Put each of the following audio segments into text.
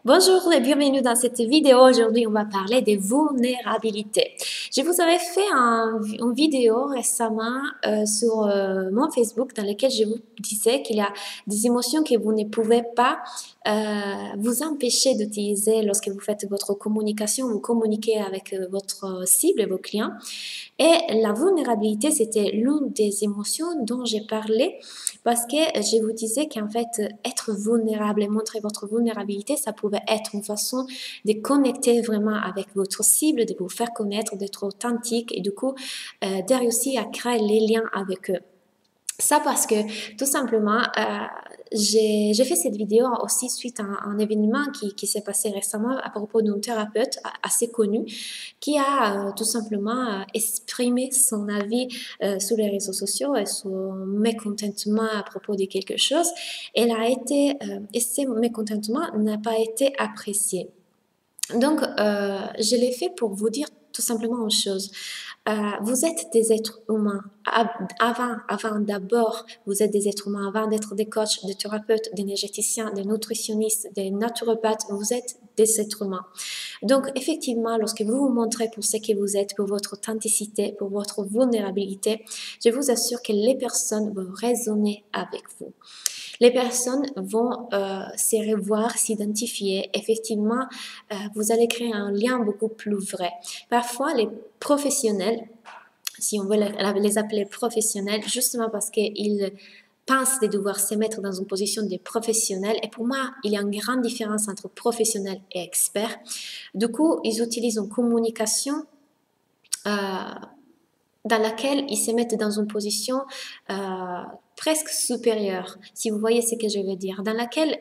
Bonjour et bienvenue dans cette vidéo. Aujourd'hui, on va parler des vulnérabilités. Je vous avais fait une vidéo récemment sur mon Facebook dans laquelle je vous disais qu'il y a des émotions que vous ne pouvez pas vous empêcher d'utiliser lorsque vous faites votre communication, vous communiquez avec votre cible et vos clients. Et la vulnérabilité, c'était l'une des émotions dont j'ai parlé parce que je vous disais qu'en fait, être vulnérable et montrer votre vulnérabilité, ça pouvait être une façon de connecter vraiment avec votre cible, de vous faire connaître, d'être authentique et du coup, de réussir à créer les liens avec eux. Ça parce que tout simplement, j'ai fait cette vidéo aussi suite à un événement qui s'est passé récemment à propos d'un thérapeute assez connu qui a tout simplement exprimé son avis sur les réseaux sociaux et son mécontentement à propos de quelque chose. Et ce mécontentement n'a pas été apprécié. Donc, je l'ai fait pour vous dire tout simplement une chose. Vous êtes des êtres humains. Avant d'abord, vous êtes des êtres humains. Avant d'être des coachs, des thérapeutes, des énergéticiens, des nutritionnistes, des naturopathes, vous êtes des êtres humains. Donc, effectivement, lorsque vous vous montrez pour ce que vous êtes, pour votre authenticité, pour votre vulnérabilité, je vous assure que les personnes vont résonner avec vous. Les personnes vont se revoir, s'identifier. Effectivement, vous allez créer un lien beaucoup plus vrai. Parfois, les professionnels, si on veut les appeler professionnels, justement parce qu'ils pensent de devoir se mettre dans une position de professionnel. Et pour moi, il y a une grande différence entre professionnel et expert. Du coup, ils utilisent une communication dans laquelle ils se mettent dans une position presque supérieure, si vous voyez ce que je veux dire, dans laquelle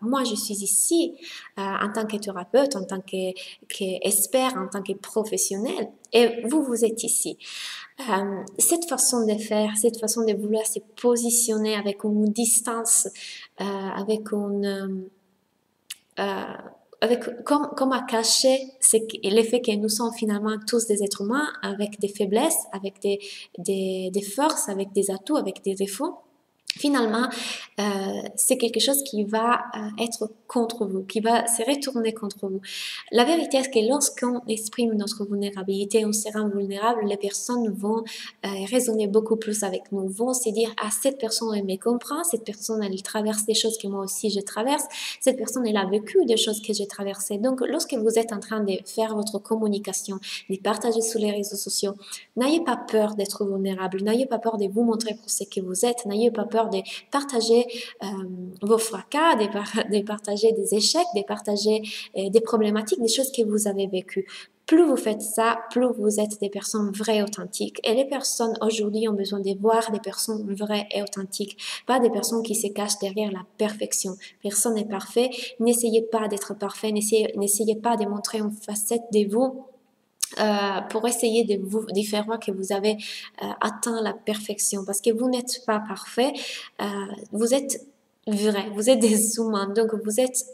moi je suis ici en tant que thérapeute, en tant qu'expert, en tant que professionnel, et vous êtes ici. Cette façon de faire, cette façon de vouloir se positionner avec une distance, avec une... comme à cacher l'effet que nous sommes finalement tous des êtres humains avec des faiblesses, avec des forces, avec des atouts, avec des défauts. Finalement, c'est quelque chose qui va être contre vous, qui va se retourner contre vous. La vérité est que lorsqu'on exprime notre vulnérabilité, on se rend vulnérable, les personnes vont raisonner beaucoup plus avec nous, vont se dire, ah, cette personne, elle me comprend, cette personne, elle traverse des choses que moi aussi je traverse, cette personne, elle a vécu des choses que j'ai traversées. Donc, lorsque vous êtes en train de faire votre communication, de partager sur les réseaux sociaux, n'ayez pas peur d'être vulnérable, n'ayez pas peur de vous montrer pour ce que vous êtes, n'ayez pas peur de partager vos fracas, de partager des échecs, de partager des problématiques, des choses que vous avez vécues. Plus vous faites ça, plus vous êtes des personnes vraies et authentiques. Et les personnes aujourd'hui ont besoin de voir des personnes vraies et authentiques, pas des personnes qui se cachent derrière la perfection. Personne n'est parfait. N'essayez pas d'être parfait, n'essayez pas de montrer une facette de vous pour essayer de faire voir que vous avez atteint la perfection, parce que vous n'êtes pas parfait, vous êtes vrai, vous êtes des humains, donc vous êtes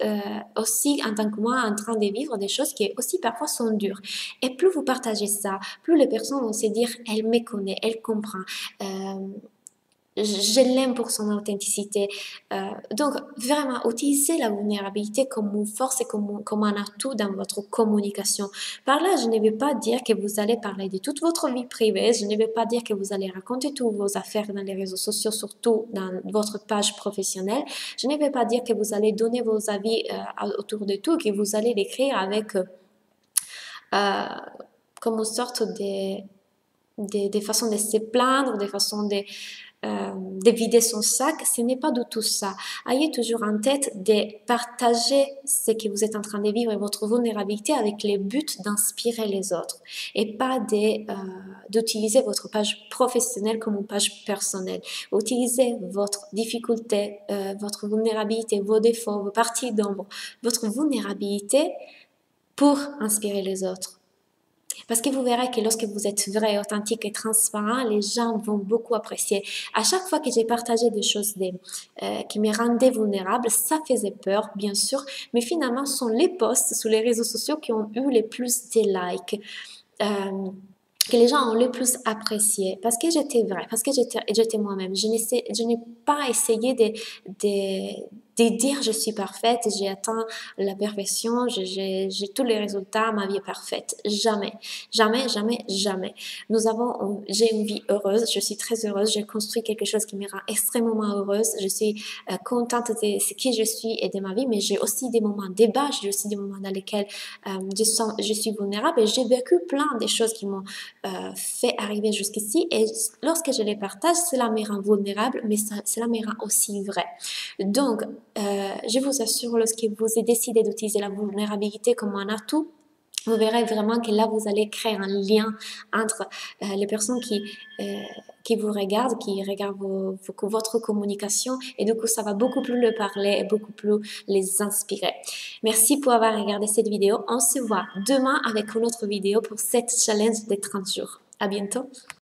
aussi en tant que moi en train de vivre des choses qui aussi parfois sont dures. Et plus vous partagez ça, plus les personnes vont se dire, elle me connaît, elle comprend. Je l'aime pour son authenticité. Donc, vraiment, utilisez la vulnérabilité comme une force et comme un atout dans votre communication. Par là, je ne vais pas dire que vous allez parler de toute votre vie privée, je ne vais pas dire que vous allez raconter toutes vos affaires dans les réseaux sociaux, surtout dans votre page professionnelle. Je ne vais pas dire que vous allez donner vos avis autour de tout, que vous allez l'écrire avec comme une sorte des façons de se plaindre, des façons de vider son sac. Ce n'est pas du tout ça. Ayez toujours en tête de partager ce que vous êtes en train de vivre et votre vulnérabilité avec le but d'inspirer les autres et pas d'utiliser votre page professionnelle comme une page personnelle. Utilisez votre difficulté, votre vulnérabilité, vos défauts, vos parties d'ombre, votre vulnérabilité pour inspirer les autres. Parce que vous verrez que lorsque vous êtes vrai, authentique et transparent, les gens vont beaucoup apprécier. À chaque fois que j'ai partagé des choses qui me rendaient vulnérable, ça faisait peur, bien sûr, mais finalement, ce sont les posts sur les réseaux sociaux qui ont eu les plus de likes. Que les gens ont le plus apprécié parce que j'étais vraie, parce que j'étais moi-même. Je n'ai pas essayé de de dire je suis parfaite, j'ai atteint la perfection, j'ai tous les résultats, ma vie est parfaite. Jamais, jamais, jamais, jamais. J'ai une vie heureuse, je suis très heureuse, j'ai construit quelque chose qui me rend extrêmement heureuse, je suis contente de ce qui je suis et de ma vie, mais j'ai aussi des moments de bas, j'ai aussi des moments dans lesquels je suis vulnérable et j'ai vécu plein de choses qui m'ont fait arriver jusqu'ici et lorsque je les partage, cela me rend vulnérable, mais cela me rend aussi vrai. Donc, je vous assure, lorsque vous décidez d'utiliser la vulnérabilité comme un atout, vous verrez vraiment que là, vous allez créer un lien entre les personnes qui vous regardent, qui regardent votre communication, et du coup, ça va beaucoup plus le parler et beaucoup plus les inspirer. Merci pour avoir regardé cette vidéo. On se voit demain avec une autre vidéo pour cette challenge des 30 jours. À bientôt.